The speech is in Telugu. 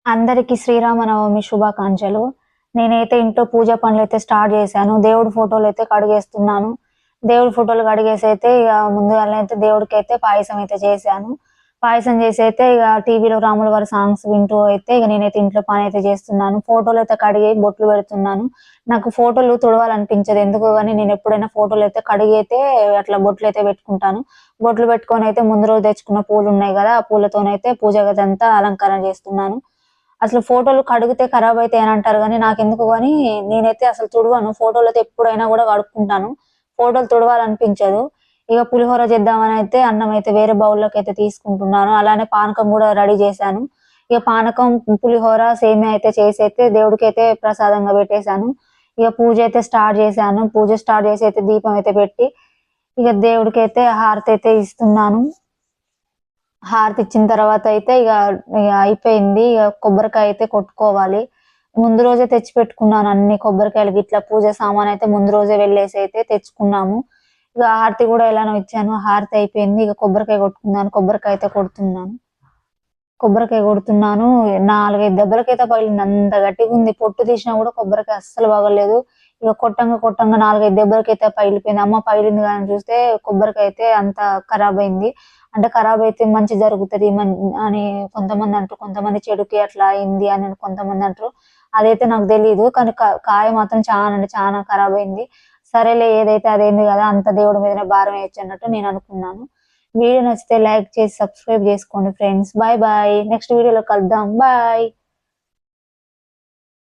అందరికి శ్రీరామనవమి శుభాకాంక్షలు. నేనైతే ఇంట్లో పూజ పనులైతే స్టార్ట్ చేశాను. దేవుడి ఫోటోలైతే కడిగేస్తున్నాను. దేవుడి ఫోటోలు కడిగేసైతే ఇగ ముందుగాలనైతే దేవుడికైతే పాయసం అయితే చేశాను. పాయసం చేసైతే ఇగ టీవీలో రాముల వారి సాంగ్స్ వింటూ అయితే ఇగ నేనైతే ఇంట్లో పనైతే చేస్తున్నాను. ఫోటోలైతే కడిగి బొట్లు పెడుతున్నాను. నాకు ఫోటోలు తుడవాలనిపించదు. ఎందుకో గాని నేనెప్పుడైనా ఫోటోలైతే కడిగైతే అట్లా బొట్లైతే పెట్టుకుంటాను. బొట్లు పెట్టుకొనైతే ముందు రోజు తెచ్చుకున్న పూలున్నాయి గదా! ఆ పూలతోనైతే పూజ గదంతా అలంకరణ చేస్తున్నాను. అసలు ఫోటోలు కడిగితే ఖరాబయితాయని అంటారు గానీ, నాకెందుకో గానీ నేనైతే అసలు తుడవను. ఫోటోలయితే ఎప్పుడైనా గూడా కడుక్కుంటాను. ఫోటోలు తుడవాలనిపించదు. ఇగ పులిహోర చేద్దామనయితే అన్నమయితే వేరే బౌల్‌లోకైతే తీసుకుంటున్నాను. అలానే పానకం గూడా రెడీ చేశాను. ఇగ పానకం, పులిహోర, సేమియా అయితే చేసైతే దేవుడికైతే ప్రసాదంగా పెట్టేశాను. ఇగ పూజ అయితే స్టార్ట్ చేశాను. పూజ స్టార్ట్ చేసి అయితే దీపం అయితే పెట్టి, ఇగ దేవుడికైతే హారతయితే ఇస్తున్నాను. హారతిచ్చిన తర్వాతయితే ఇగ అయిపోయింది. ఇగ కొబ్బరికాయ అయితే కొట్టుకోవాలి. ముందు రోజే తెచ్చిపెట్టుకున్నాను అన్ని కొబ్బరికాయలు గిట్లా పూజ సామానయితే ముందు రోజే వెళ్ళేసైతే తెచ్చుకున్నాము. ఇగ హారతి గూడా ఎలానో ఇచ్చాను. హారతి అయిపోయింది. ఇగ కొబ్బరికాయ కొట్టుకున్నాను. కొబ్బరికాయ అయితే కొడుతున్నాను. కొబ్బరికాయ కొడుతున్నాను. 4, 5 దెబ్బలకైతే పగిలింది. అంత గట్టిగుంది. పొట్టు తీసినా గూడా కొబ్బరికాయ అస్సలు పగలలేదు. ఇగ కొట్టంగా 4, 5 దెబ్బలకైతే పగిలిపోయింది. అమ్మ పగిలింది గదా అని చూస్తే కొబ్బరికాయ అయితే అంతా ఖరాబయింది. అంటే ఖరాబయితే మంచి జరుగుతది అని కొంతమందంటరు. కొంతమంది చెడుకి అట్లా అయింది అని కొంతమందంటరు. అదైతే నాకు తెలీదు. కానీ కాయ మాత్రం చానా అంటే చానా ఖరాబయింది. సరేలే ఏదైతే అదైంది గదా! అంత దేవుడి మీదనే భారం వేయొచ్చన్నట్టు నేననుకున్నాను. వీడియో నచ్చితే లైక్ చేసి సబ్స్క్రైబ్ చేసుకోండి ఫ్రెండ్స్. Bye bye. నెక్స్ట్ వీడియోలో కలుద్దాం. బాయ్.